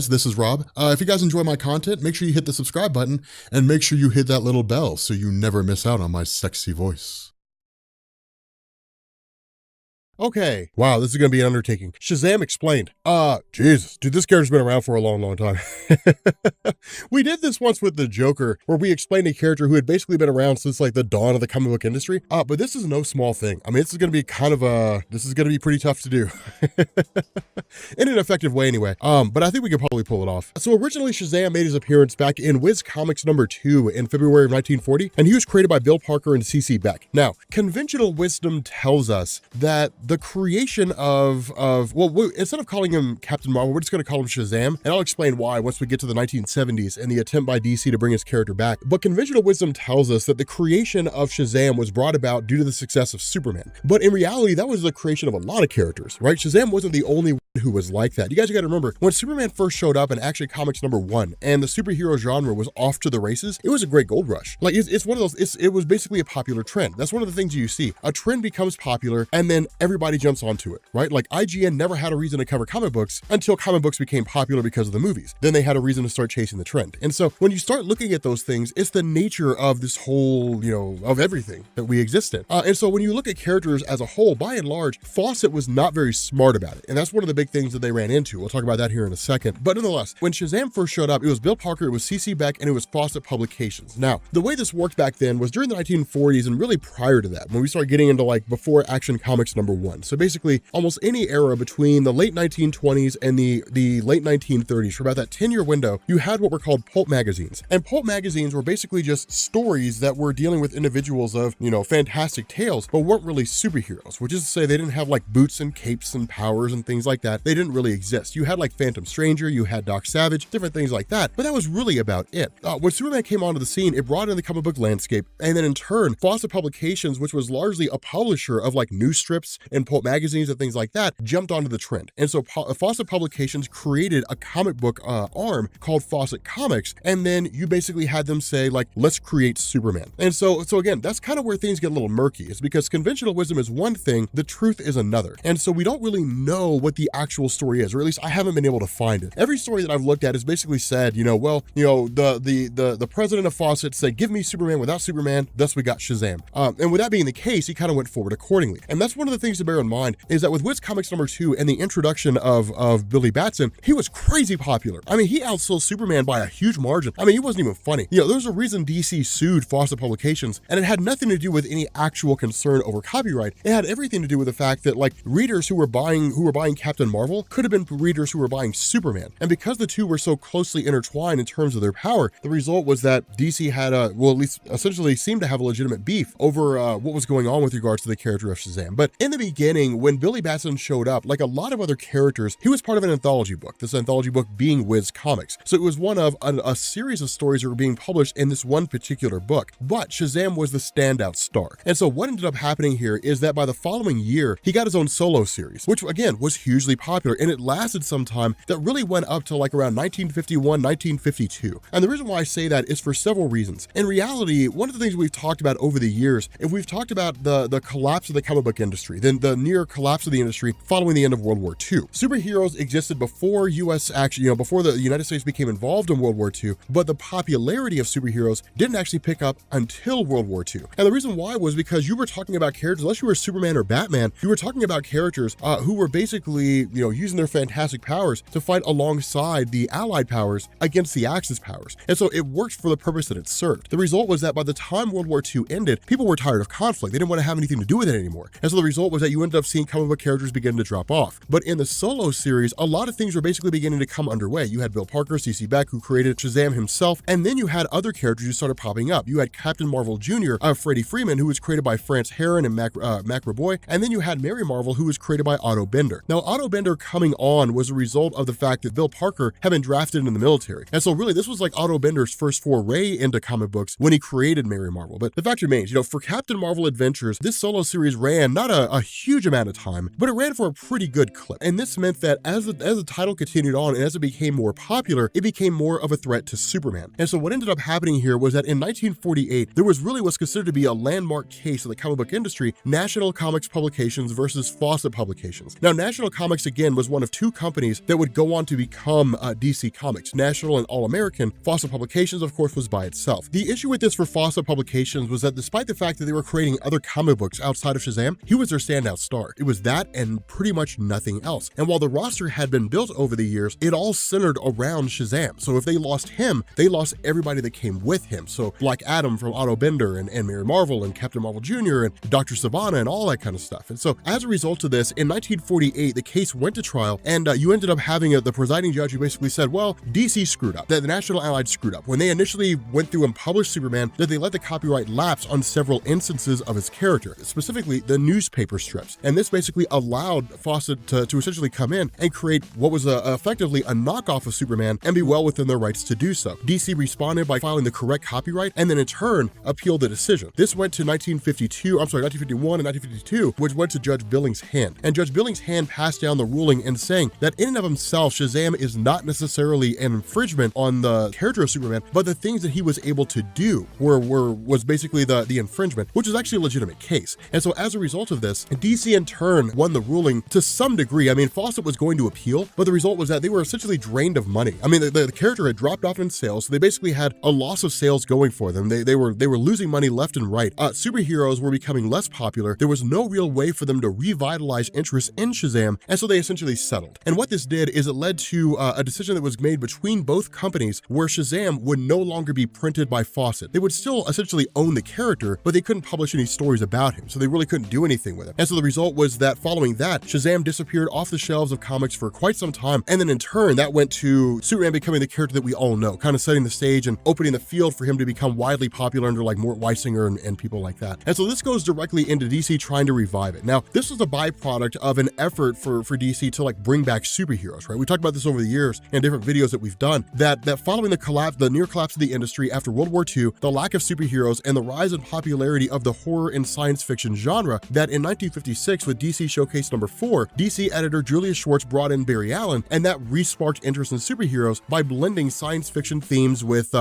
This is Rob. If you guys enjoy my content, make sure you hit the subscribe button and make sure you hit that little bell so you never miss out on my sexy voice. Okay, wow, this is gonna be an undertaking. SHAZAM explained. Jesus, dude, this character's been around for a long time. We did this once with the Joker, where we explained a character who had basically been around since like the dawn of the comic book industry. But this is no small thing. I mean, this is gonna be pretty tough to do. In an effective way anyway. But I think we could probably pull it off. So originally SHAZAM made his appearance back in Wiz Comics #2 in February of 1940, and he was created by Bill Parker and C.C. Beck. Now, conventional wisdom tells us that the creation of instead of calling him Captain Marvel, we're just going to call him SHAZAM, and I'll explain why once we get to the 1970s and the attempt by DC to bring his character back. But conventional wisdom tells us that the creation of SHAZAM was brought about due to the success of Superman. But in reality, that was the creation of a lot of characters, right? SHAZAM wasn't the only one who was like that. You guys got to remember, when Superman first showed up in Action Comics #1 and the superhero genre was off to the races, it was a great gold rush. Like it's one of those, it was basically a popular trend. That's one of the things you see. A trend becomes popular and then everybody jumps onto it, right? Like IGN never had a reason to cover comic books until comic books became popular because of the movies. Then they had a reason to start chasing the trend. And so when you start looking at those things, it's the nature of this whole, of everything that we exist in. And so when you look at characters as a whole, by and large, Fawcett was not very smart about it. And that's one of the big things that they ran into. We'll talk about that here in a second. But nonetheless, when SHAZAM first showed up, it was Bill Parker, it was C.C. Beck, and it was Fawcett Publications. Now, the way this worked back then was during the 1940s and really prior to that, when we started getting into like before Action Comics #1. So basically, almost any era between the late 1920s and the late 1930s, for about that 10-year window, you had what were called pulp magazines. And pulp magazines were basically just stories that were dealing with individuals of, fantastic tales, but weren't really superheroes, which is to say they didn't have like boots and capes and powers and things like that. They didn't really exist. You had like Phantom Stranger, you had Doc Savage, different things like that, but that was really about it. When Superman came onto the scene, it brought in the comic book landscape, and then in turn, Fawcett Publications, which was largely a publisher of like news strips and pulp magazines and things like that, jumped onto the trend. And so Fawcett Publications created a comic book arm called Fawcett Comics, and then you basically had them say like, let's create Superman. And so again, that's kind of where things get a little murky. It's because conventional wisdom is one thing, the truth is another. And so we don't really know what the actual story is, or at least I haven't been able to find it. Every story that I've looked at has basically said, the president of Fawcett said, give me Superman without Superman, thus we got SHAZAM. And with that being the case, he kind of went forward accordingly. And that's one of the things to bear in mind, is that with Wiz Comics #2 and the introduction of Billy Batson, he was crazy popular. I mean, he outsold Superman by a huge margin. I mean, he wasn't even funny. There's a reason DC sued Fawcett Publications, and it had nothing to do with any actual concern over copyright. It had everything to do with the fact that like readers who were buying Captain Marvel could have been readers who were buying Superman. And because the two were so closely intertwined in terms of their power, the result was that DC had at least essentially seemed to have a legitimate beef over what was going on with regards to the character of SHAZAM. But in the beginning, when Billy Batson showed up, like a lot of other characters, he was part of an anthology book, this anthology book being Wiz Comics. So it was one of a series of stories that were being published in this one particular book. But SHAZAM was the standout star. And so what ended up happening here is that by the following year, he got his own solo series, which again was hugely popular, and it lasted some time that really went up to like around 1951, 1952. And the reason why I say that is for several reasons. In reality, one of the things we've talked about over the years, if we've talked about the collapse of the comic book industry, then the near collapse of the industry following the end of World War II. Superheroes existed before before the United States became involved in World War II, but the popularity of superheroes didn't actually pick up until World War II. And the reason why was because you were talking about characters, unless you were Superman or Batman, you were talking about characters who were basically, using their fantastic powers to fight alongside the Allied powers against the Axis powers. And so it worked for the purpose that it served. The result was that by the time World War II ended, people were tired of conflict. They didn't want to have anything to do with it anymore. And so the result was that you ended up seeing comic book characters begin to drop off. But in the solo series, a lot of things were basically beginning to come underway. You had Bill Parker, C.C. Beck, who created SHAZAM himself, and then you had other characters who started popping up. You had Captain Marvel Jr., Freddie Freeman, who was created by France Herron and Mac Raboy, and then you had Mary Marvel, who was created by Otto Bender. Now, Otto Bender coming on was a result of the fact that Bill Parker had been drafted in the military. And so really, this was like Otto Bender's first foray into comic books when he created Mary Marvel. But the fact remains, for Captain Marvel Adventures, this solo series ran not a huge amount of time, but it ran for a pretty good clip. And this meant that as the title continued on and as it became more popular, it became more of a threat to Superman. And so what ended up happening here was that in 1948, there was really what's considered to be a landmark case of the comic book industry, National Comics Publications versus Fawcett Publications. Now, National Comics, again, was one of two companies that would go on to become DC Comics. National and All-American. Fawcett Publications, of course, was by itself. The issue with this for Fawcett Publications was that despite the fact that they were creating other comic books outside of Shazam, he was their standout star. It was that and pretty much nothing else. And while the roster had been built over the years, it all centered around Shazam. So if they lost him, they lost everybody that came with him. So Black Adam from Otto Bender and Mary Marvel and Captain Marvel Jr. and Dr. Sivana and all that kind of stuff. And so as a result of this, in 1948, the case went to trial, and you ended up having the presiding judge who basically said, well, DC screwed up, that the National Allied screwed up. When they initially went through and published Superman, that they let the copyright lapse on several instances of his character, specifically the newspaper strips. And this basically allowed Fawcett to essentially come in and create what was effectively a knockoff of Superman and be well within their rights to do so. DC responded by filing the correct copyright and then in turn appealed the decision. This went to 1951 and 1952, which went to Judge Billings' hand. And Judge Billings' hand passed down the ruling in saying that in and of himself, Shazam is not necessarily an infringement on the character of Superman, but the things that he was able to do was basically the infringement, which is actually a legitimate case. And so as a result of this, DC in turn won the ruling to some degree. I mean, Fawcett was going to appeal, but the result was that they were essentially drained of money. I mean, the character had dropped off in sales, so they basically had a loss of sales going for them. They were losing money left and right. Superheroes were becoming less popular. There was no real way for them to revitalize interest in Shazam, and so they essentially settled. And what this did is it led to a decision that was made between both companies where Shazam would no longer be printed by Fawcett. They would still essentially own the character, but they couldn't publish any stories about him, so they really couldn't do anything with him. And so the result was that following that, Shazam disappeared off the shelves of comics for quite some time, and then in turn, that went to Superman becoming the character that we all know, kind of setting the stage and opening the field for him to become widely popular under like Mort Weisinger and people like that. And so this goes directly into DC trying to revive it. Now, this was a byproduct of an effort for DC to like bring back superheroes, right? We talked about this over the years in different videos that we've done, that following the near collapse of the industry after World War II, the lack of superheroes and the rise in popularity of the horror and science fiction genre, that in 1956 with DC Showcase number 4, DC editor Julius Schwartz brought in Barry Allen, and that re-sparked interest in superheroes by blending science fiction themes with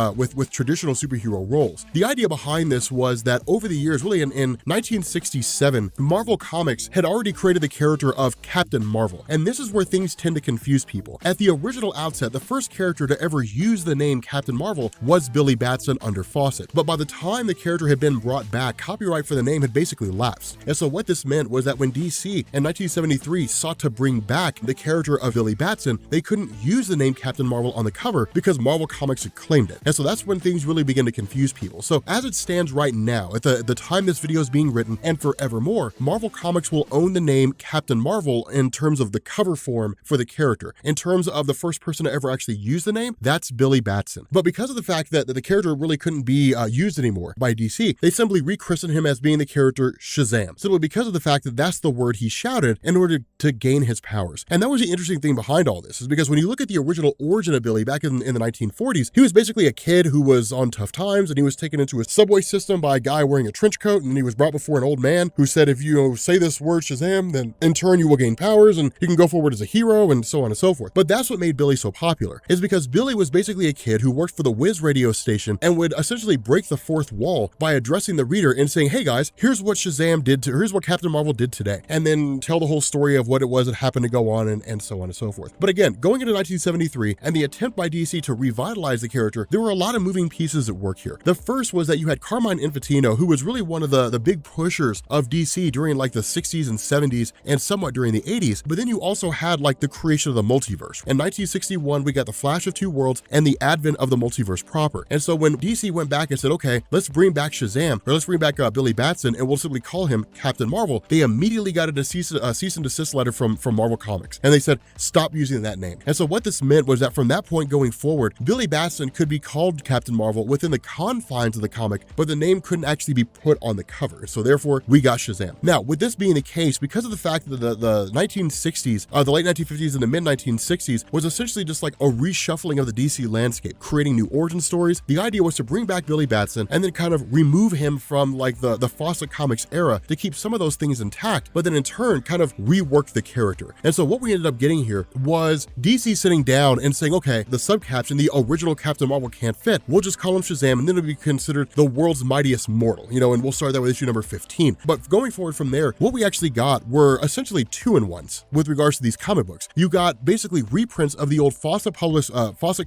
traditional superhero roles. The idea behind this was that over the years, really in 1967, Marvel Comics had already created the character of Captain Marvel, and this is where things tend to confuse people. At the original outset, the first character to ever use the name Captain Marvel was Billy Batson under Fawcett, but by the time the character had been brought back, copyright for the name had basically lapsed. And so what this meant was that when DC in 1973 sought to bring back the character of Billy Batson, they couldn't use the name Captain Marvel on the cover because Marvel Comics had claimed it. And so that's when things really begin to confuse people. So as it stands right now, at the time this video is being written and forevermore, Marvel Comics will own the name Captain Marvel in terms of the cover form for the character. In terms of the first person to ever actually use the name, that's Billy Batson. But because of the fact that the character really couldn't be used anymore by DC, they simply rechristened him as being the character Shazam, simply because of the fact that that's the word he shouted in order to gain his powers. And that was the interesting thing behind all this, is because when you look at the original origin of Billy back in the 1940s, he was basically a kid who was on tough times, and he was taken into a subway system by a guy wearing a trench coat, and then he was brought before an old man who said, if you say this word Shazam, then in turn you will gain powers and you can go forward as a hero, and so on and so forth. But that's what made Billy so popular, is because Billy was basically a kid who worked for the Wiz radio station and would essentially break the fourth wall by addressing the reader and saying, hey guys, here's what here's what Captain Marvel did today, and then tell the whole story of what it was that happened to go on and so on and so forth. But again, going into 1973 and the attempt by DC to revitalize the character, there were a lot of moving pieces at work here. The first was that you had Carmine Infantino, who was really one of the big pushers of DC during like the 60s and 70s and somewhat during the 80s, but then you also had like the creation of the multiverse. In 1961, we got the Flash of Two Worlds and the advent of the multiverse proper. And so when DC went back and said, okay, let's bring back Shazam, or let's bring back Billy Batson, and we'll simply call him Captain Marvel, they immediately got a cease and desist letter from Marvel Comics. And they said, stop using that name. And so what this meant was that from that point going forward, Billy Batson could be called Captain Marvel within the confines of the comic, but the name couldn't actually be put on the cover. So therefore, we got Shazam. Now, with this being the case, because of the fact that the 1960s, the late 1950s and the mid 1960s was essentially just like a reshuffling of the DC landscape, creating new origin stories, the idea was to bring back Billy Batson and then kind of remove him from like the Fawcett Comics era to keep some of those things intact, but then in turn kind of rework the character. And so what we ended up getting here was DC sitting down and saying, okay, the subcaption, the original Captain Marvel can't fit. We'll just call him SHAZAM, and then it'll be considered the world's mightiest mortal, and we'll start that with issue number 15. But going forward from there, what we actually got were essentially 2-in-1s with regards to these comic books. You got basically reprints of the old Fawcett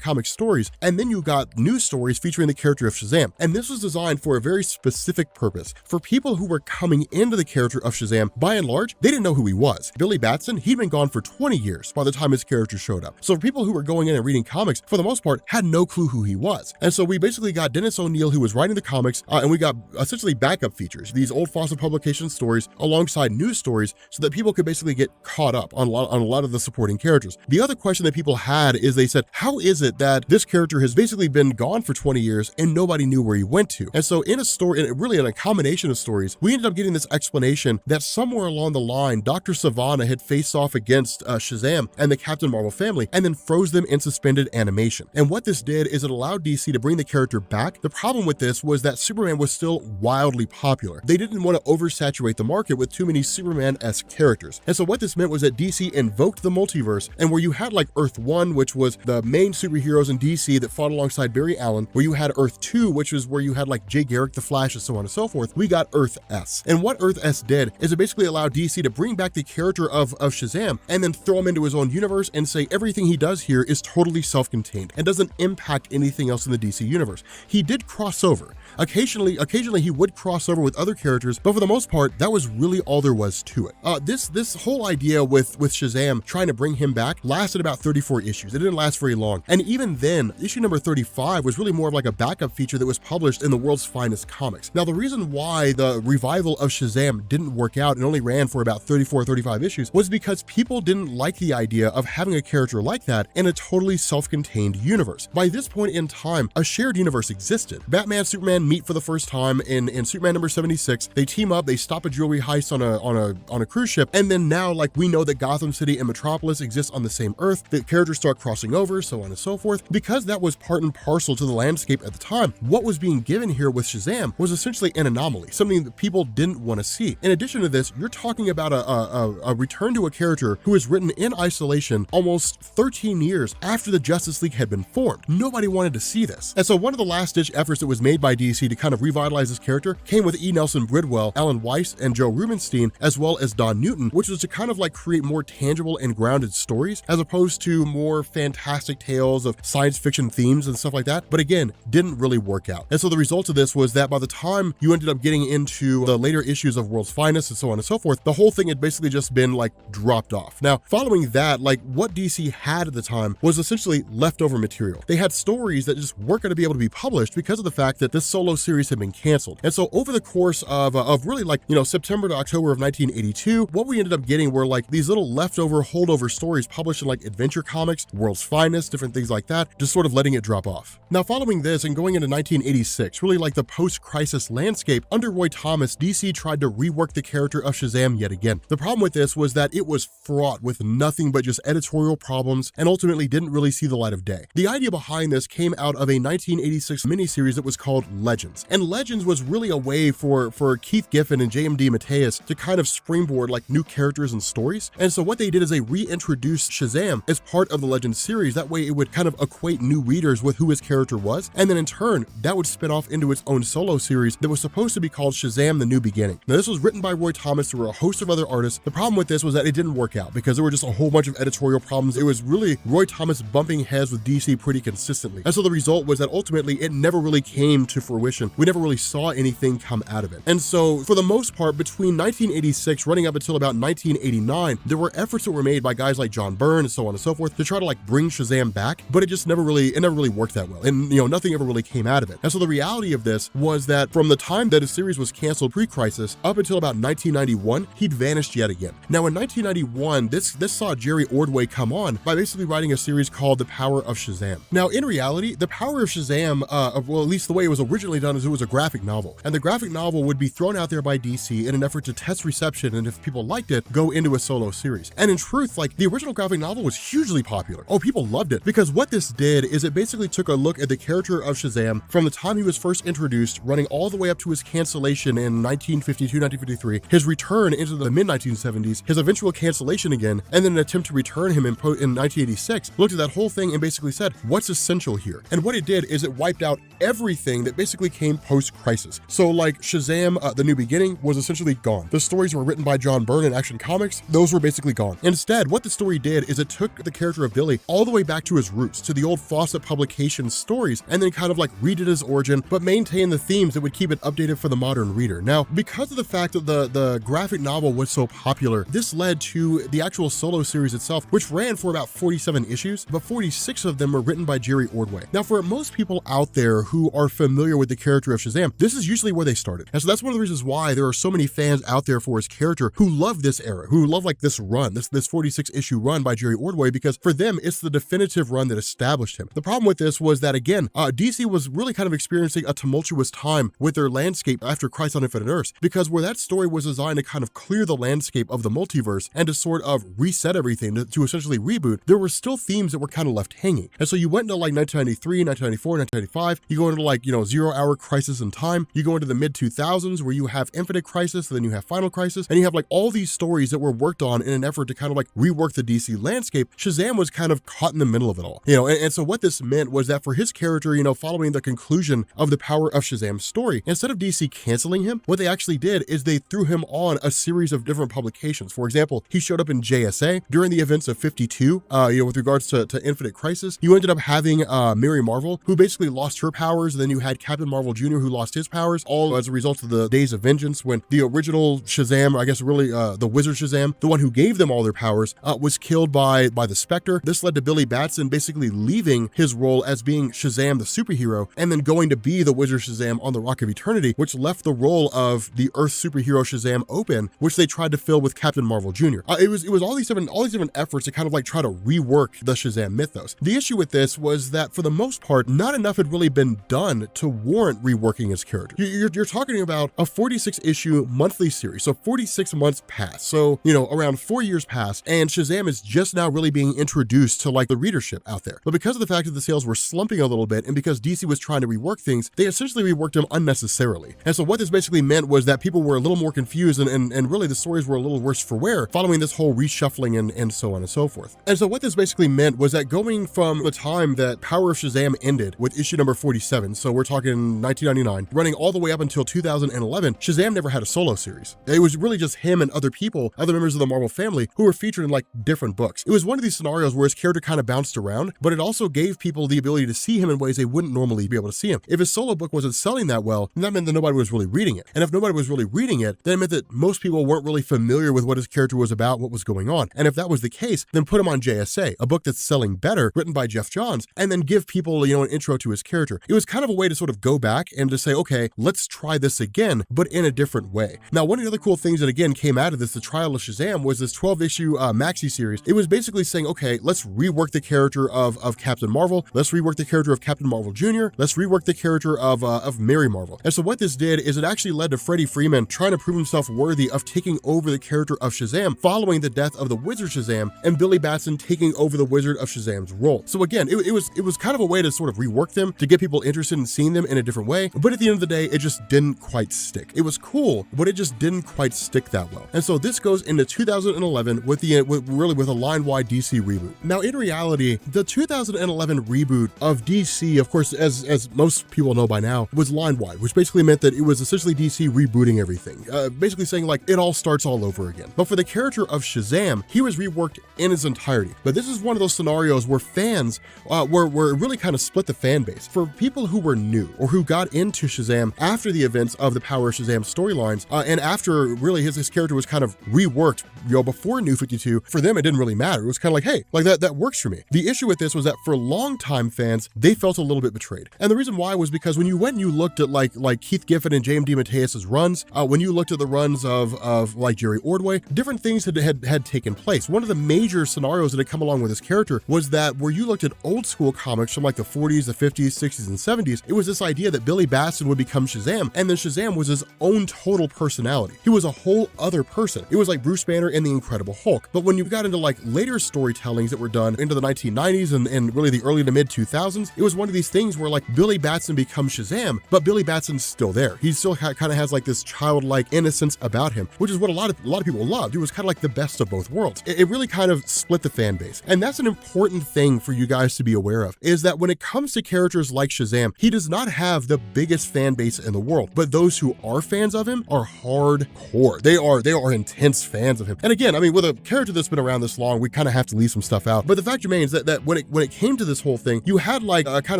comic stories, and then you got new stories featuring the character of SHAZAM. And this was designed for a very specific purpose. For people who were coming into the character of SHAZAM, by and large, they didn't know who he was. Billy Batson, he'd been gone for 20 years by the time his character showed up. So for people who were going in and reading comics, for the most part, had no clue who he was. And so we basically got Dennis O'Neil, who was writing the comics, and we got essentially backup features, these old Fawcett publication stories alongside news stories, so that people could basically get caught up on a lot of the supporting characters. The other question that people had is they said, how is it that this character has basically been gone for 20 years and nobody knew where he went to? And so in a story, really in a combination of stories, we ended up getting this explanation that somewhere along the line, Dr. Sivana had faced off against SHAZAM and the Captain Marvel family and then froze them in suspended animation. And what this did is it allowed DC to bring the character back. The problem with this was that Superman was still wildly popular. They didn't want to oversaturate the market with too many Superman-esque characters. And so what this meant was that DC invoked the multiverse, and where you had like Earth 1, which was the main superheroes in DC that fought alongside Barry Allen, where you had Earth 2, which was where you had like Jay Garrick, the Flash, and so on and so forth, we got Earth S. And what Earth S did is it basically allowed DC to bring back the character of SHAZAM and then throw him into his own universe and say everything he does here is totally self-contained and doesn't impact anything else in the DC universe. He did cross over. Occasionally he would cross over with other characters, but for the most part, that was really all there was to it. This whole idea with SHAZAM trying to bring him back lasted about 34 issues. It didn't last very long. And even then, issue number 35 was really more of like a backup feature that was published in the world's finest comics. Now, the reason why the revival of SHAZAM didn't work out and only ran for about 34 or 35 issues was because people didn't like the idea of having a character like that in a totally self-contained universe. By this point in time, a shared universe existed. Batman, Superman meet for the first time in Superman number 76. They team up, they stop a jewelry heist on a cruise ship, and then now like we know that Gotham City and Metropolis exist on the same Earth. The characters start crossing over, so on and so forth. Because that was part and parcel to the landscape at the time, what was being given here with SHAZAM was essentially an anomaly, something that people didn't want to see. In addition to this, you're talking about a return to a character who is written in isolation almost 13 years after the Justice League had been formed. Nobody wanted to see this. And so one of the last-ditch efforts that was made by DC to kind of revitalize this character came with E. Nelson Bridwell, Alan Weiss, and Joe Rubenstein, as well as Don Newton, which was to kind of like create more tangible and grounded stories as opposed to more fantastic tales of science fiction themes and stuff like that. But again, didn't really work out. And so the result of this was that by the time you ended up getting into the later issues of World's Finest and so on and so forth, the whole thing had basically just been like dropped off. Now, following that, like what DC had at the time was essentially leftover material. They had stories that just weren't going to be able to be published because of the fact that this solo series had been canceled. And so over the course of really like, September to October of 1982, what we ended up getting were like these little leftover holdover stories published in like Adventure Comics, World's Finest, different things like that, just sort of letting it drop off. Now, following this and going into 1986, really like the post-crisis landscape, under Roy Thomas, DC tried to rework the character of SHAZAM yet again. The problem with this was that it was fraught with nothing but just editorial problems and ultimately didn't really see the light of day. The idea behind this came out of a 1986 miniseries that was called Legends. And Legends was really a way for Keith Giffen and JMD Mateus to kind of springboard like new characters and stories. And so what they did is they reintroduced SHAZAM as part of the Legends series. That way it would kind of equate new readers with who his character was. And then in turn, that would spin off into its own solo series that was supposed to be called SHAZAM: The New Beginning. Now, this was written by Roy Thomas. There were a host of other artists. The problem with this was that it didn't work out because there were just a whole bunch of editorial problems. It was really Roy Thomas bumping heads with DC pretty consistently. And so the result was that ultimately it never really came to fruition. We never really saw anything come out of it. And so for the most part, between 1986 running up until about 1989, there were efforts that were made by guys like John Byrne and so on and so forth to try to like bring SHAZAM back, but it just never really worked that well. And nothing ever really came out of it. And so the reality of this was that from the time that a series was canceled pre-crisis up until about 1991, he'd vanished yet again. Now in 1991, this saw Jerry Ordway come on by basically writing a series called The Power of SHAZAM. Now in reality, The Power of SHAZAM, well, at least the way it was originally done, is it was a graphic novel. And the graphic novel would be thrown out there by DC in an effort to test reception, and if people liked it, go into a solo series. And in truth, like the original graphic novel was hugely popular. Oh, people loved it because what this did is it basically took a look at the character of SHAZAM from the time he was first introduced, running all the way up to his cancellation in 1952, 1953, his return into the mid-1970s, his eventual cancellation again, and then an attempt to return him in 1986, looked at that whole thing and basically said, what's essential here? And what it did is it wiped out everything that basically came post-Crisis. So like SHAZAM, The New Beginning, was essentially gone. The stories were written by John Byrne in Action Comics. Those were basically gone. Instead, what the story did is it took the character of Billy all the way back to his roots, to the old Fawcett Publications stories, and then kind of like redid his origin, but maintained the themes that would keep it updated for the modern reader. Now, because of the fact that the graphic novel was so popular, this led to the actual solo series itself, which ran for about 47 issues, but 46 of them were written by Jerry Ordway. Now, for most people out there who are familiar with the character of SHAZAM, this is usually where they started. And so that's one of the reasons why there are so many fans out there for his character who love this era, who love like this run, this 46 issue run by Jerry Ordway, because for them, it's the definitive run that established him. The problem with this was that, again, DC was really kind of experiencing a tumultuous time with their landscape after Crisis on Infinite Earths, because where that story was designed to kind of clear the landscape of the multiverse and to sort of reset everything, to essentially reboot, there were still themes that were kind of left hanging. And so you went into like 1993, 1994, 1995, you go into like, 0 Hour Crisis in Time, you go into the mid-2000s where you have Infinite Crisis, and then you have Final Crisis, and you have like all these stories that were worked on in an effort to kind of like rework the DC landscape. SHAZAM was kind of caught in the middle of it all, and so what this meant was that for his character, following the conclusion of the Power of SHAZAM story, instead of DC canceling him, what they actually did is they threw him on a series of different publications. For example, he showed up in JSA during the events of 52, with regards to Infinite Crisis. You ended up having Mary Marvel, who basically lost her powers, and then you had Captain Marvel Jr., who lost his powers, all as a result of the Days of Vengeance, when the original SHAZAM, or I guess really the Wizard SHAZAM, the one who gave them all their powers, was killed by the Spectre. This led to Billy Batson basically leaving his role as being SHAZAM the superhero, and then going to be the Wizard SHAZAM on the Rock of Eternity, which left the role of the Earth superhero SHAZAM open, which they tried to fill with Captain Marvel Jr. It was all these different efforts to kind of like try to rework the SHAZAM mythos. The issue with this was that for the most part, not enough had really been done to warrant reworking his character. You're talking about a 46 issue monthly series, so 46 months passed. So, around 4 years passed, and SHAZAM is just now really being introduced to like the readership out there. But because of the fact that the sales were slumping a little bit, and because DC was trying to rework things, they essentially reworked them unnecessarily. And so what this basically meant was that people were a little more confused, and really the stories were a little worse for wear following this whole reshuffling and so on and so forth. And so what this basically meant was that going from the time that Power of SHAZAM ended with issue number 47, so we're talking 1999, running all the way up until 2011, SHAZAM never had a solo series. It was really just him and other people, other members of the Marvel family, who were featured in like different books. It was one of these scenarios where his character kind of bounced around, but it also gave people the ability to see him in ways they wouldn't normally be able to see him. If his solo book wasn't selling that well, then that meant that nobody was really reading it. And if nobody was really reading it, then it meant that most people weren't really familiar with what his character was about, what was going on. And if that was the case, then put him on JSA, a book that's selling better, written by Jeff Johns, and then give people, an intro to his character. It was kind of a way to sort of go back and to say, okay, let's try this again, but in a different way. Now, one of the other cool things that again came out of this, the trial of SHAZAM, was this 12-issue maxi series. It was basically saying, okay, let's rework the character of Captain Marvel. Let's rework the character of Captain Marvel Jr. Let's rework the character of Mary Marvel. And so what this did is it actually led to Freddie Freeman trying to prove himself worthy of taking over the character of SHAZAM following the death of the Wizard SHAZAM, and Billy Batson taking over the Wizard of SHAZAM's role. So again, it was kind of a way to sort of rework them, to get people interested in seeing them in a different way. But at the end of the day, it just didn't quite stick. It was cool, but it just didn't quite stick that well. And so this goes into 2011 with a line-wide DC reboot. Now, in reality, the 2011 reboot of DC, of course, as most people know by now, was line-wide, which basically meant that it was essentially DC rebooting everything, basically saying like it all starts all over again. But for the character of SHAZAM, he was reworked in its entirety. But this is one of those scenarios where fans were really kind of split the fan base. For people who were new or who got into SHAZAM after the events of the Power of SHAZAM storylines, and after really his character was kind of reworked, before New 52, for them it didn't really matter. It was kind of like, hey, like that works for me. The issue with this was that for longtime fans, they felt a little bit betrayed. And the reason why was because when you went and you looked at like Keith Giffen and James DeMatteis's runs, when you looked at the runs of like Jerry Ordway, different things had taken place. One of the major scenarios that had come along with this character was that where you looked at old school comics from like the 40s, the 50s, 60s, and 70s, it was this idea that Billy Batson would become SHAZAM, and then SHAZAM was his own total personality. He was a whole other person. It was like Bruce Banner and the Incredible Hulk. But when you got into like later storytellings that were done into the 1990s and really the early to mid 2000s, it was one of these things where like Billy Batson becomes SHAZAM, but Billy Batson's still there. He still kind of has like this childlike innocence innocence about him, which is what a lot of people loved. It was kind of like the best of both worlds. It really kind of split the fan base. And that's an important thing for you guys to be aware of, is that when it comes to characters like Shazam, he does not have the biggest fan base in the world, but those who are fans of him are hardcore. They are intense fans of him. And again, I mean, with a character that's been around this long, we kind of have to leave some stuff out. But the fact remains that when it came to this whole thing, you had like a kind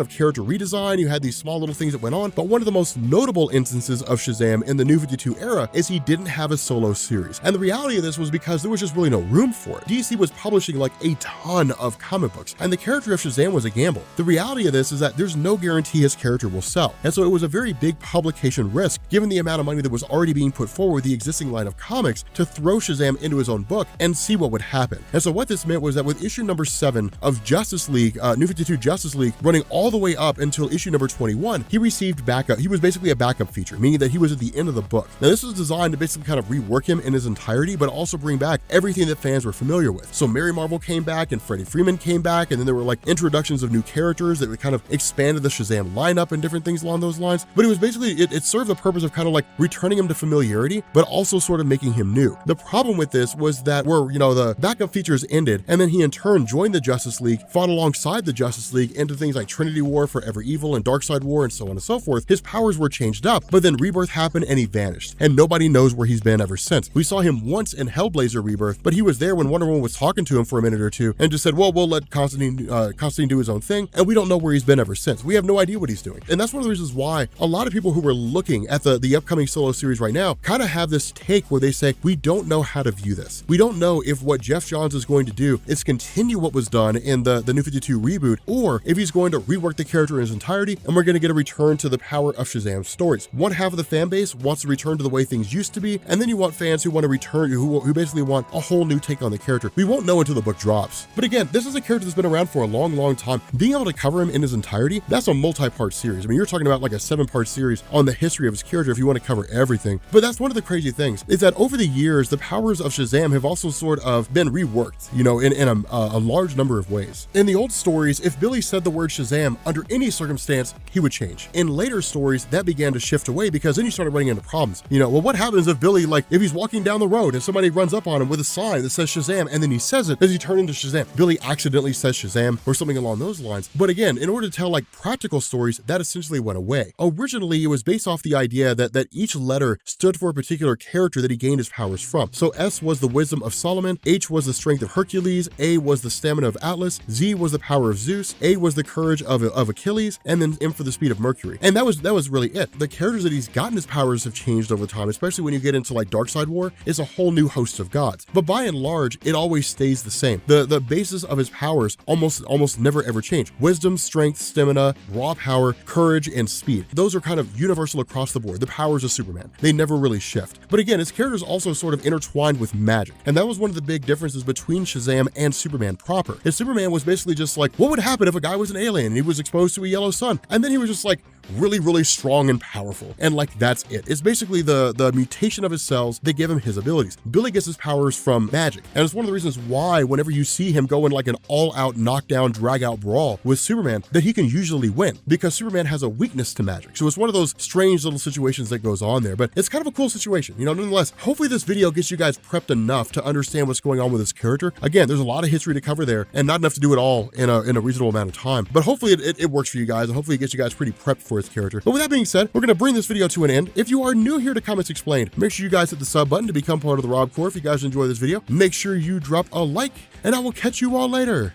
of character redesign, you had these small little things that went on, but one of the most notable instances of Shazam in the New 52 era is he didn't have a solo series. And the reality of this was because there was just really no room for it. DC was publishing like a ton of comic books, and the character of Shazam was a gamble. The reality of this is that there's no guarantee his character will sell. And so it was a very big publication risk, given the amount of money that was already being put forward with the existing line of comics, to throw Shazam into his own book and see what would happen. And so what this meant was that with issue number 7 of Justice League, New 52 Justice League, running all the way up until issue number 21, he received backup. He was basically a backup feature, meaning that he was at the end of the book. Now this was designed to basically kind of rework him in his entirety, but also bring back everything that fans were familiar with. So Mary Marvel came back and Freddie Freeman came back, and then there were like introductions of new characters that kind of expanded the Shazam lineup and different things along those lines. But it was basically, it served the purpose of kind of like returning him to familiarity, but also sort of making him new. The problem with this was that where, you know, the backup features ended, and then he in turn joined the Justice League, fought alongside the Justice League into things like Trinity War, Forever Evil, and Darkseid War, and so on and so forth. His powers were changed up, but then Rebirth happened and he vanished, and nobody knows where he's been ever since. We saw him once in Hellblazer Rebirth, but he was there when Wonder Woman was talking to him for a minute or two and just said, well, we'll let Constantine do his own thing, and we don't know where he's been ever since. We have no idea what he's doing. And that's one of the reasons why a lot of people who were looking at the upcoming solo series right now kind of have this take where they say, we don't know how to view this. We don't know if what Jeff Johns is going to do is continue what was done in the New 52 reboot, or if he's going to rework the character in his entirety, and we're going to get a return to the power of Shazam's stories. One half of the fan base wants to return to the way things used to be, and then you want fans who want to return, who basically want a whole new take on the character. We won't know until the book drops. But again, this is a character that's been around for a long time. Being able to cover him in his entirety, that's a multi-part series. I mean, you're talking about like a 7-part series on the history of his character if you want to cover everything. But that's one of the crazy things, is that over the years, the powers of Shazam have also sort of been reworked, you know, in a large number of ways. In the old stories, if Billy said the word Shazam under any circumstance, he would change. In later stories, that began to shift away, because then you started running into problems. You know, well, what happens if Billy, like, if he's walking down the road and somebody runs up on him with a sign that says Shazam, and then he says it, does he turn into Shazam? Billy accidentally says Shazam, or something along those lines. But again, in order to tell like practical stories, that essentially went away. Originally, it was based off the idea that each letter stood for a particular character that he gained his powers from. So S was the wisdom of Solomon, H was the strength of Hercules, A was the stamina of Atlas, Z was the power of Zeus, A was the courage of Achilles, and then M for the speed of Mercury. And that was really it. The characters that he's gotten his powers have changed over time, especially when you get into like Darkseid War. It's a whole new host of gods. But by and large, it always stays the same. The basis of his powers almost never ever change. Wisdom, strength, stamina, raw power, courage, and speed. Those are kind of universal across the board. The powers of Superman. They never really shift. But again, his characters also sort of intertwined with magic. And that was one of the big differences between Shazam and Superman proper. His Superman was basically just like, what would happen if a guy was an alien and he was exposed to a yellow sun? And then he was just like really strong and powerful. And like, that's it. It's basically the mutation of his cells that give him his abilities. Billy gets his powers from magic. And it's one of the reasons why whenever you see him go in like an all-out knockdown, drag-out brawl with Superman, that he can usually win, because Superman has a weakness to magic. So it's one of those strange little situations that goes on there, but it's kind of a cool situation, you know, nonetheless. Hopefully this video gets you guys prepped enough to understand what's going on with this character. Again, there's a lot of history to cover there, and not enough to do it all in a reasonable amount of time, but hopefully it works for you guys, and hopefully it gets you guys pretty prepped for his character. But with that being said, we're going to bring this video to an end. If you are new here to Comics Explained, make sure you guys hit the sub button to become part of the Rob Corps. If you guys enjoy this video, make sure you drop a like, and I will catch you all later.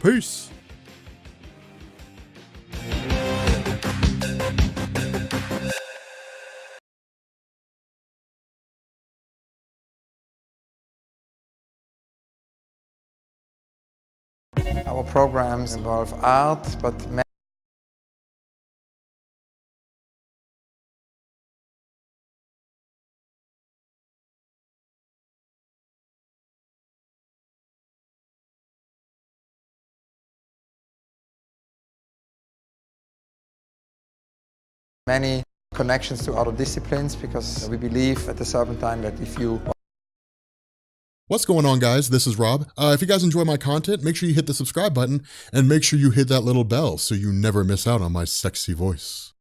Peace. Our programs involve art, but many connections to other disciplines, because we believe at a certain time that if you... What's going on, guys? This is Rob. If you guys enjoy my content, make sure you hit the subscribe button and make sure you hit that little bell so you never miss out on my sexy voice.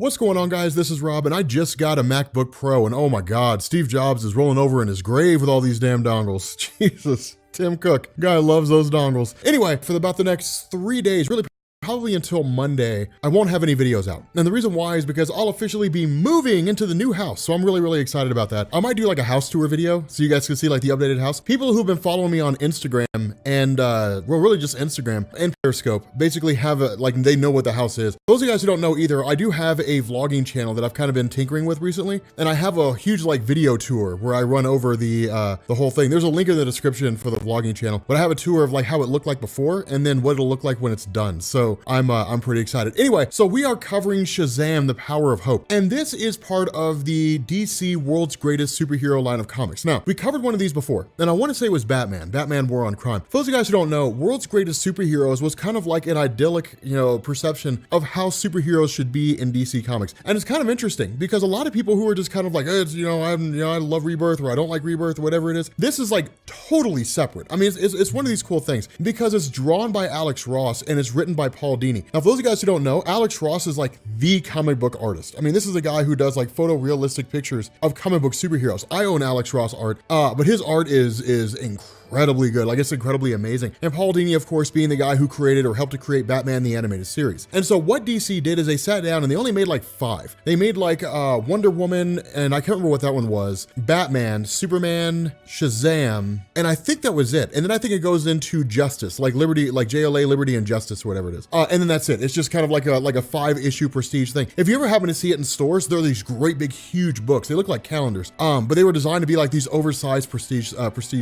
What's going on, guys? This is Rob, and I just got a MacBook Pro, and oh my God, Steve Jobs is rolling over in his grave with all these damn dongles. Jesus. Tim Cook, guy loves those dongles. Anyway, for about the next 3 days, really probably until Monday, I won't have any videos out. And the reason why is because I'll officially be moving into the new house. So I'm really excited about that. I might do like a house tour video so you guys can see like the updated house. People who've been following me on Instagram and, well, really just Instagram and Periscope basically have a, like, they know what the house is. Those of you guys who don't know either, I do have a vlogging channel that I've kind of been tinkering with recently. And I have a huge like video tour where I run over the whole thing. There's a link in the description for the vlogging channel, but I have a tour of like how it looked like before and then what it'll look like when it's done. So I'm pretty excited. Anyway, so we are covering SHAZAM, The Power of Hope. And this is part of the DC World's Greatest Superhero line of comics. Now, we covered one of these before, and I want to say it was Batman War on Crime. For those of you guys who don't know, World's Greatest Superheroes was kind of like an idyllic, perception of how superheroes should be in DC Comics. And it's kind of interesting because a lot of people who are just kind of like, it's, I love Rebirth or I don't like Rebirth or whatever it is, this is like totally separate. I mean, it's one of these cool things because it's drawn by Alex Ross and it's written by Paul Dini. Now, for those of you guys who don't know, Alex Ross is like the comic book artist. I mean, this is a guy who does like photorealistic pictures of comic book superheroes. I own Alex Ross art, but his art is incredibly good. Like, it's incredibly amazing. And Paul Dini, of course, being the guy who created or helped to create Batman the Animated Series. And so what DC did is they sat down and they only made like 5. They made like Wonder Woman, and I can't remember what that one was, Batman, Superman, SHAZAM, and I think that was it. And then I think it goes into Justice, like Liberty, like JLA, Liberty and Justice, or whatever it is. And then that's it. It's just kind of like a 5-issue prestige thing. If you ever happen to see it in stores, there are these great big huge books. They look like calendars, but they were designed to be like these oversized prestige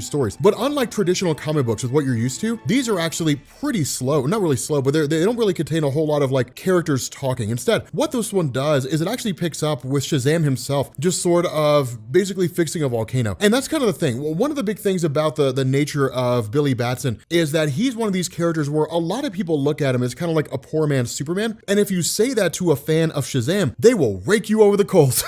stories. But unlike traditional comic books with what you're used to, these are actually pretty slow. Not really slow, but they don't really contain a whole lot of like characters talking. Instead, what this one does is it actually picks up with SHAZAM himself, just sort of basically fixing a volcano. And that's kind of the thing. Well, one of the big things about the nature of Billy Batson is that he's one of these characters where a lot of people look at him as kind of like a poor man's Superman. And if you say that to a fan of SHAZAM, they will rake you over the coals.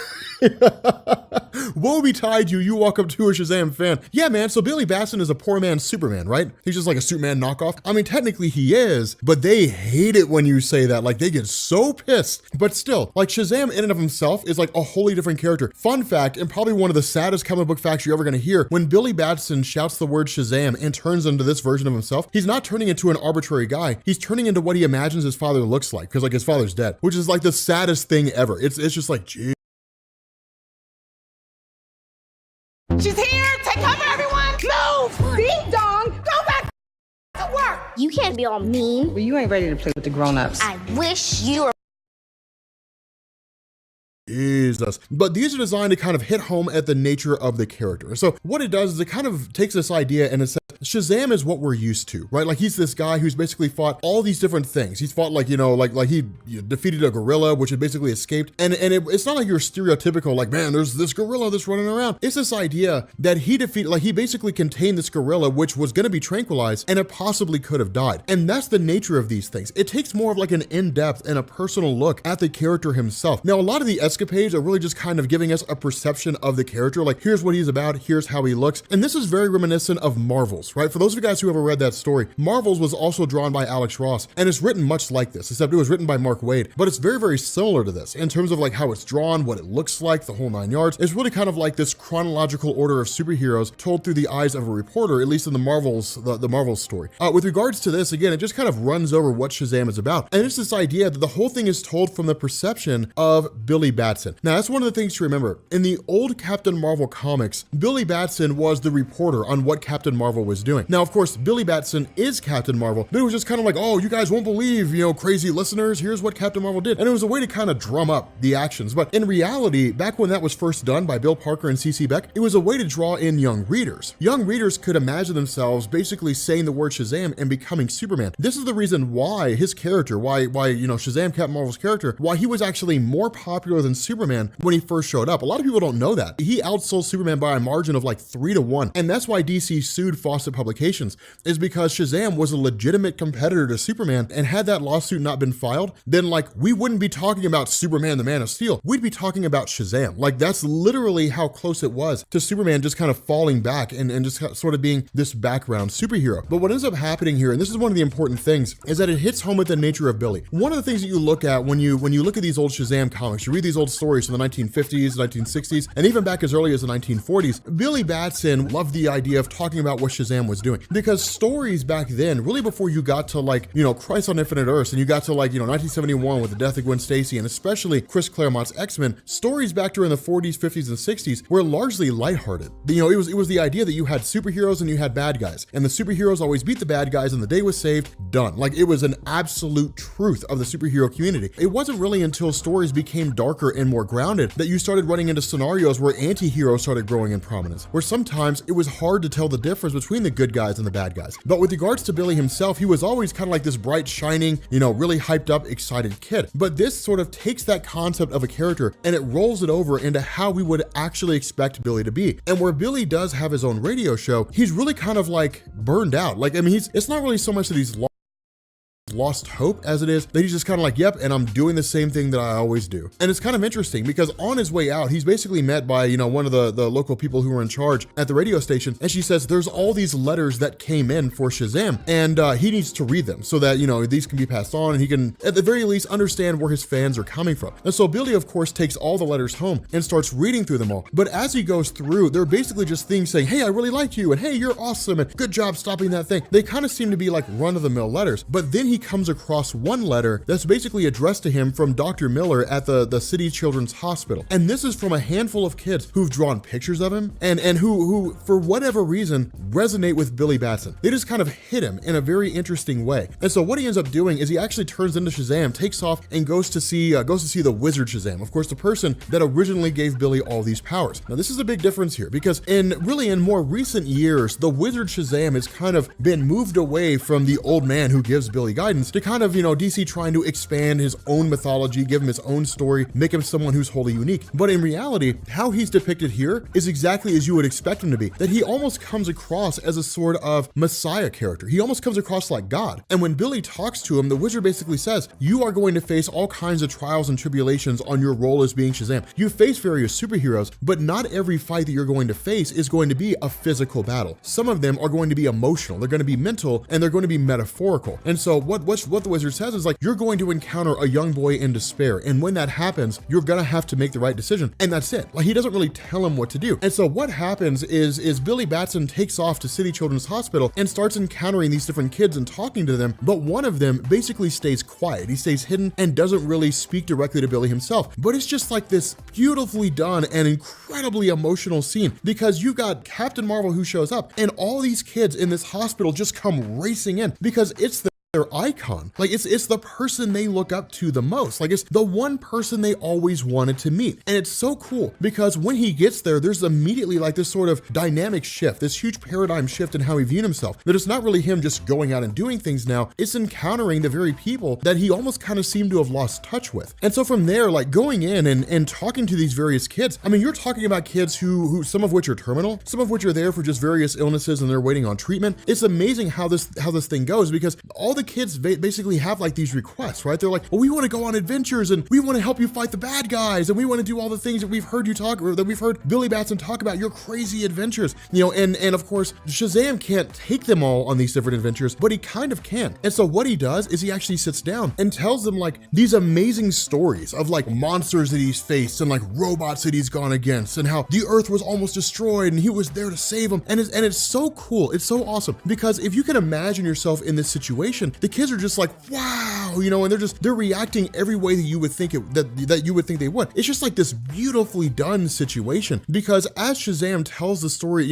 Woe betide you, you walk up to a SHAZAM fan. Yeah, man, so Billy Batson is a poor man's Superman, right? He's just like a Superman knockoff. I mean, technically he is, but they hate it when you say that. Like, they get so pissed. But still, like, SHAZAM in and of himself is like a wholly different character. Fun fact, and probably one of the saddest comic book facts you're ever gonna hear, when Billy Batson shouts the word SHAZAM and turns into this version of himself, he's not turning into an arbitrary guy. He's turning into what he imagines his father looks like, because like his father's dead, which is like the saddest thing ever. It's just like, gee. She's here! Take cover, everyone! Move! Ding dong! Go back to work! You can't be all mean. Well, you ain't ready to play with the grown-ups. I wish you were. Jesus. But these are designed to kind of hit home at the nature of the character. So what it does is it kind of takes this idea and it says, SHAZAM is what we're used to, right? Like, he's this guy who's basically fought all these different things. He's fought like, like he defeated a gorilla, which had basically escaped. And it's not like you're stereotypical, like, man, there's this gorilla that's running around. It's this idea that he defeated, like, he basically contained this gorilla, which was going to be tranquilized, and it possibly could have died. And that's the nature of these things. It takes more of like an in-depth and a personal look at the character himself. Now, a lot of the escapades are really just kind of giving us a perception of the character. Like, here's what he's about, here's how he looks. And this is very reminiscent of Marvel's, right? For those of you guys who ever read that story, Marvel's was also drawn by Alex Ross, and it's written much like this, except it was written by Mark Waid. But it's very similar to this in terms of like how it's drawn, what it looks like, the whole 9 yards. It's really kind of like this chronological order of superheroes told through the eyes of a reporter, at least in the Marvel's story. With regards to this, again, it just kind of runs over what SHAZAM is about. And it's this idea that the whole thing is told from the perception of Billy Batson. Now, that's one of the things to remember. In the old Captain Marvel comics, Billy Batson was the reporter on what Captain Marvel was doing. Now, of course, Billy Batson is Captain Marvel, but it was just kind of like, oh, you guys won't believe, crazy listeners, here's what Captain Marvel did. And it was a way to kind of drum up the actions. But in reality, back when that was first done by Bill Parker and CC Beck, it was a way to draw in young readers. Young readers could imagine themselves basically saying the word SHAZAM and becoming Superman. This is the reason why his character, why SHAZAM, Captain Marvel's character, why he was actually more popular than Superman Superman when he first showed up. A lot of people don't know that. He outsold Superman by a margin of like 3-1. And that's why DC sued Fawcett Publications, is because Shazam was a legitimate competitor to Superman, and had that lawsuit not been filed, then like we wouldn't be talking about Superman the Man of Steel. We'd be talking about Shazam. Like that's literally how close it was to Superman just kind of falling back and just sort of being this background superhero. But what ends up happening here, and this is one of the important things, is that it hits home with the nature of Billy. One of the things that you look at when you look at these old Shazam comics, you read these old stories from the 1950s, 1960s, and even back as early as the 1940s, Billy Batson loved the idea of talking about what Shazam was doing, because stories back then, really before you got to like, you know, Christ on Infinite Earths, and you got to like, you know, 1971 with the death of Gwen Stacy, and especially Chris Claremont's X-Men, stories back during the 40s, 50s, and 60s were largely lighthearted. You know, it was the idea that you had superheroes and you had bad guys, and the superheroes always beat the bad guys and the day was saved, done. Like it was an absolute truth of the superhero community. It wasn't really until stories became darker and more grounded that you started running into scenarios where anti-heroes started growing in prominence, where sometimes it was hard to tell the difference between the good guys and the bad guys. But with regards to Billy himself, he was always kind of like this bright, shining, you know, really hyped up, excited kid. But this sort of takes that concept of a character and it rolls it over into how we would actually expect Billy to be. And where Billy does have his own radio show, he's really kind of like burned out. Like, I mean, it's not really so much that he's lost hope as it is that he's just kind of like, yep, and I'm doing the same thing that I always do. And it's kind of interesting because on his way out, he's basically met by, you know, one of the local people who were in charge at the radio station. And she says, there's all these letters that came in for Shazam, and he needs to read them so that, you know, these can be passed on and he can, at the very least, understand where his fans are coming from. And so Billy, of course, takes all the letters home and starts reading through them all. But as he goes through, they're basically just things saying, hey, I really like you, and hey, you're awesome, and good job stopping that thing. They kind of seem to be like run-of-the-mill letters. But then he comes across one letter that's basically addressed to him from Dr. Miller at the City Children's Hospital. And this is from a handful of kids who've drawn pictures of him and who, for whatever reason, resonate with Billy Batson. They just kind of hit him in a very interesting way. And so what he ends up doing is he actually turns into Shazam, takes off, and goes to see the Wizard Shazam, of course, the person that originally gave Billy all these powers. Now, this is a big difference here because in more recent years, the Wizard Shazam has kind of been moved away from the old man who gives Billy guidance to kind of, you know, DC trying to expand his own mythology, give him his own story, make him someone who's wholly unique. But in reality, how he's depicted here is exactly as you would expect him to be, that he almost comes across as a sort of Messiah character. He almost comes across like God. And when Billy talks to him, the wizard basically says, you are going to face all kinds of trials and tribulations on your role as being Shazam. You face various superheroes, but not every fight that you're going to face is going to be a physical battle. Some of them are going to be emotional, they're going to be mental, and they're going to be metaphorical. And so what the wizard says is like, you're going to encounter a young boy in despair. And when that happens, you're going to have to make the right decision. And that's it. Like, he doesn't really tell him what to do. And so what happens is Billy Batson takes off to City Children's Hospital and starts encountering these different kids and talking to them. But one of them basically stays quiet. He stays hidden and doesn't really speak directly to Billy himself. But it's just like this beautifully done and incredibly emotional scene because you got Captain Marvel who shows up and all these kids in this hospital just come racing in because it's their icon. Like it's the person they look up to the most. Like it's the one person they always wanted to meet. And it's so cool because when he gets there, there's immediately like this sort of dynamic shift, this huge paradigm shift in how he viewed himself. That it's not really him just going out and doing things now, it's encountering the very people that he almost kind of seemed to have lost touch with. And so from there, like going in and talking to these various kids, I mean, you're talking about kids who some of which are terminal, some of which are there for just various illnesses and they're waiting on treatment. It's amazing how this thing goes because all the kids basically have like these requests, right? They're like, well, we want to go on adventures and we want to help you fight the bad guys and we want to do all the things that we've heard you talk, or that we've heard Billy Batson talk about, your crazy adventures, you know, and of course Shazam can't take them all on these different adventures, but he kind of can. And so what he does is he actually sits down and tells them like these amazing stories of like monsters that he's faced and like robots that he's gone against and how the earth was almost destroyed and he was there to save them. And it's so cool. It's so awesome because if you can imagine yourself in this situation, the kids are just like, wow, you know, and they're reacting every way that you would think that you would think they would. It's just like this beautifully done situation because as Shazam tells the story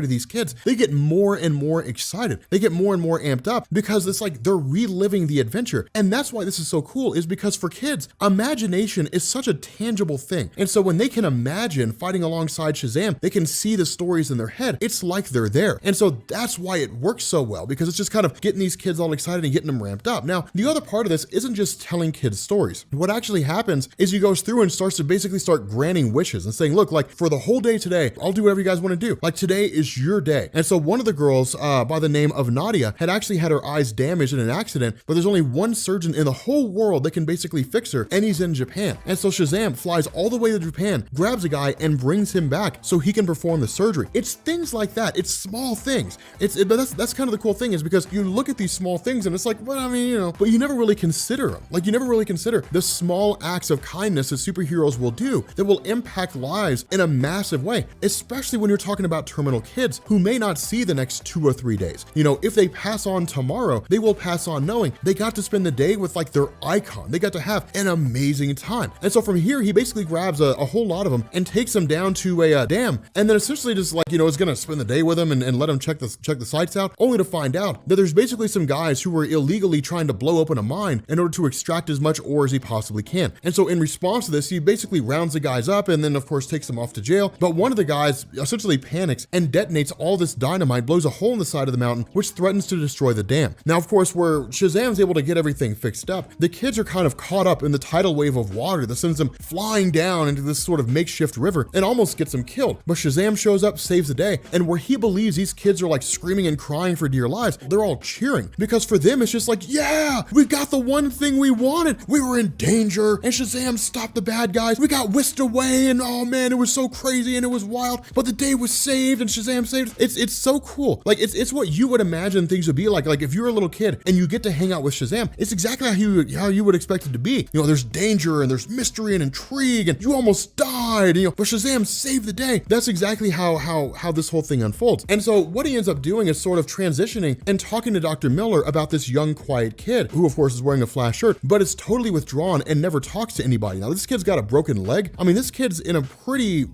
to these kids, they get more and more excited. They get more and more amped up because it's like they're reliving the adventure. And that's why this is so cool, is because for kids, imagination is such a tangible thing. And so when they can imagine fighting alongside Shazam, they can see the stories in their head. It's like they're there. And so that's why it works so well because it's just kind of getting these kids all excited and getting them ramped up. Now, the other another part of this isn't just telling kids stories. What actually happens is he goes through and starts to basically start granting wishes and saying, look, like for the whole day today, I'll do whatever you guys want to do. Like today is your day. And so one of the girls by the name of Nadia had actually had her eyes damaged in an accident, but there's only one surgeon in the whole world that can basically fix her, and he's in Japan. And so Shazam flies all the way to Japan, grabs a guy and brings him back so he can perform the surgery. It's things like that. It's small things. But that's kind of the cool thing, is because you look at these small things and it's like, well, I mean, you know, but you never really consider them. Like you never really consider the small acts of kindness that superheroes will do that will impact lives in a massive way, especially when you're talking about terminal kids who may not see the next 2 or 3 days. You know, if they pass on tomorrow, they will pass on knowing they got to spend the day with like their icon. They got to have an amazing time. And so from here, he basically grabs a whole lot of them and takes them down to a dam, and then essentially just like, you know, is gonna spend the day with them and let them check the sites out, only to find out that there's basically some guys who were illegally trying to blow open a mine in order to extract as much ore as he possibly can. And so in response to this, he basically rounds the guys up and then of course takes them off to jail. But one of the guys essentially panics and detonates all this dynamite, blows a hole in the side of the mountain, which threatens to destroy the dam. Now, of course, where Shazam's able to get everything fixed up, the kids are kind of caught up in the tidal wave of water that sends them flying down into this sort of makeshift river and almost gets them killed. But Shazam shows up, saves the day, and where he believes these kids are like screaming and crying for dear lives, they're all cheering, because for them it's just like, yeah, we got the one thing we wanted. We were in danger and Shazam stopped the bad guys. We got whisked away and oh man, it was so crazy and it was wild, but the day was saved and Shazam saved. It's so cool. Like it's what you would imagine things would be like. Like if you're a little kid and you get to hang out with Shazam, it's exactly how you would expect it to be. You know, there's danger and there's mystery and intrigue and you almost died, you know, but Shazam saved the day. That's exactly how this whole thing unfolds. And so what he ends up doing is sort of transitioning and talking to Dr. Miller about this young, quiet kid who of course is wearing a Flash shirt, but is totally withdrawn and never talks to anybody. Now this kid's got a broken leg. I mean, this kid's in a pretty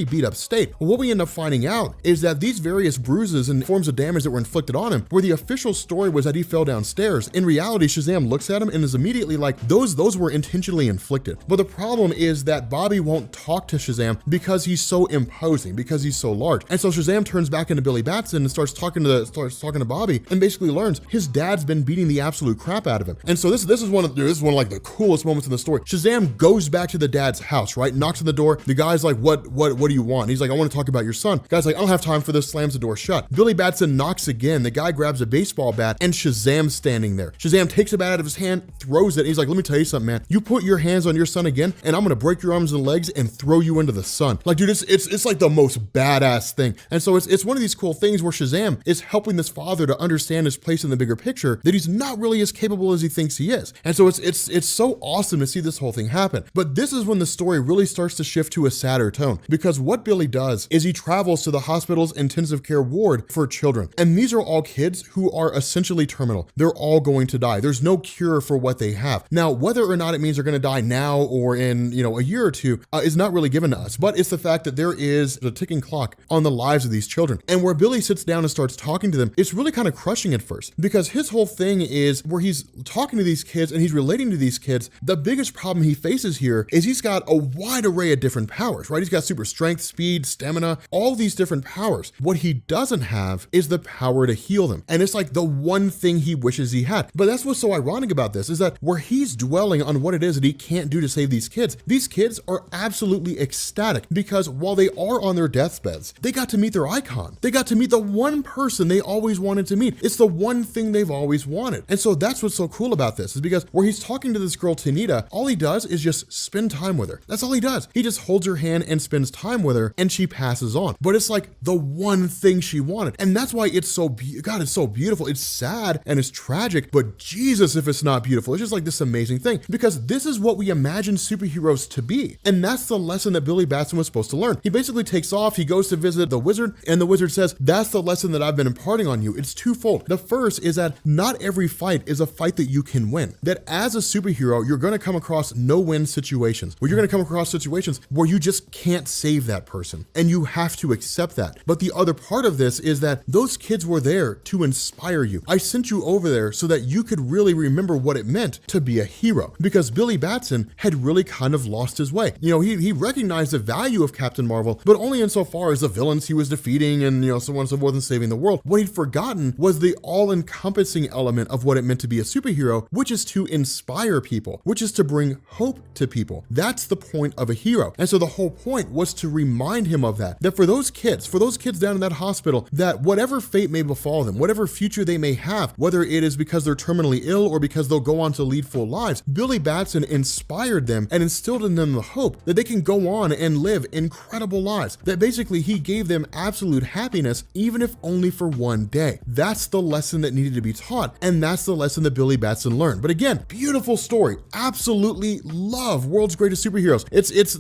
beat up state. But what we end up finding out is that these various bruises and forms of damage that were inflicted on him, where the official story was that he fell downstairs, in reality, Shazam looks at him and is immediately like, those were intentionally inflicted. But the problem is that Bobby won't talk to Shazam because he's so imposing, because he's so large. And so Shazam turns back into Billy Batson and starts talking to Bobby and basically learns his dad's been beating the absolute crap out of him. And so this is one of like the coolest moments in the story. Shazam goes back to the dad's house, right? Knocks on the door. The guy's like, what do you want? He's like, I want to talk about your son. The guy's like, I don't have time for this, slams the door shut. Billy Batson knocks again. The guy grabs a baseball bat and Shazam's standing there. Shazam takes the bat out of his hand, throws it. And he's like, let me tell you something, man. You put your hands on your son again and I'm going to break your arms and legs and throw you into the sun. Like, dude, it's like the most badass thing. And so it's one of these cool things where Shazam is helping this father to understand his place in the bigger picture, that he's not really as capable as he thinks he is. And so it's so awesome to see this whole thing happen. But this is when the story really starts to shift to a sadder tone, because what Billy does is he travels to the hospital's intensive care ward for children. And these are all kids who are essentially terminal. They're all going to die. There's no cure for what they have. Now, whether or not it means they're going to die now or in, a year or two is not really given to us, but it's the fact that there is a ticking clock on the lives of these children. And where Billy sits down and starts talking to them, it's really kind of crushing at first, because his whole thing is where he's talking to these kids and he's relating to these kids. The biggest problem he faces here is he's got a wide array of different powers, right? He's got super strength, speed, stamina, all these different powers. What he doesn't have is the power to heal them. And it's like the one thing he wishes he had. But that's what's so ironic about this, is that where he's dwelling on what it is that he can't do to save these kids are absolutely ecstatic, because while they are on their deathbeds, they got to meet their icon. They got to meet the one person they always wanted to meet. It's the one thing they've always wanted. And so that's what's so cool about this, is because where he's talking to this girl, Tanita, all he does is just spend time with her. That's all he does. He just holds her hand and spends time with her, and she passes on. But it's like the one thing she wanted. And that's why it's so, God, it's so beautiful. It's sad and it's tragic, but Jesus, if it's not beautiful, it's just like this amazing thing, because this is what we imagine superheroes to be. And that's the lesson that Billy Batson was supposed to learn. He basically takes off, he goes to visit the wizard, and the wizard says, that's the lesson that I've been imparting on you. It's twofold. The first is that not every fight is a fight that you can win. That as a superhero, you're going to come across no-win situations, where you're going to come across situations where you just can't save that person, and you have to accept that. But the other part of this is that those kids were there to inspire you. I sent you over there so that you could really remember what it meant to be a hero, because Billy Batson had really kind of lost his way. He recognized the value of Captain Marvel, but only insofar as the villains he was defeating and, so on and so forth, and saving the world. What he'd forgotten was the all-encompassing element of what it meant to be a superhero. superhero, which is to inspire people, which is to bring hope to people. That's the point of a hero. And so the whole point was to remind him of that for those kids down in that hospital, that whatever fate may befall them, whatever future they may have, whether it is because they're terminally ill or because they'll go on to lead full lives, Billy Batson inspired them and instilled in them the hope that they can go on and live incredible lives, that basically he gave them absolute happiness, even if only for one day. That's the lesson that needed to be taught, and that's the lesson that Billy Batson learned. But again, beautiful story. Absolutely love World's Greatest Superheroes.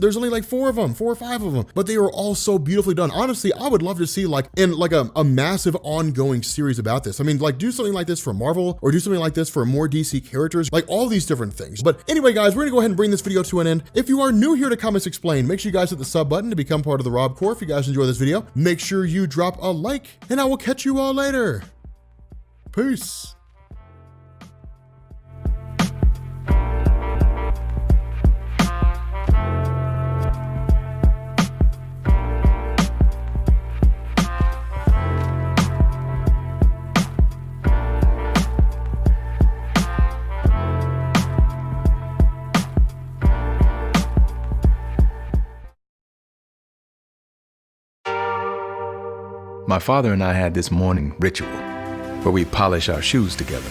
There's only like 4 or 5 of them, but they are all so beautifully done. Honestly, I would love to see like a massive ongoing series about this. I mean, like do something like this for Marvel, or do something like this for more DC characters, like all these different things. But anyway, guys, we're gonna go ahead and bring this video to an end. If you are new here to Comics Explained, make sure you guys hit the sub button to become part of the Rob Corps. If you guys enjoy this video, make sure you drop a like, and I will catch you all later. Peace. My father and I had this morning ritual where we polish our shoes together.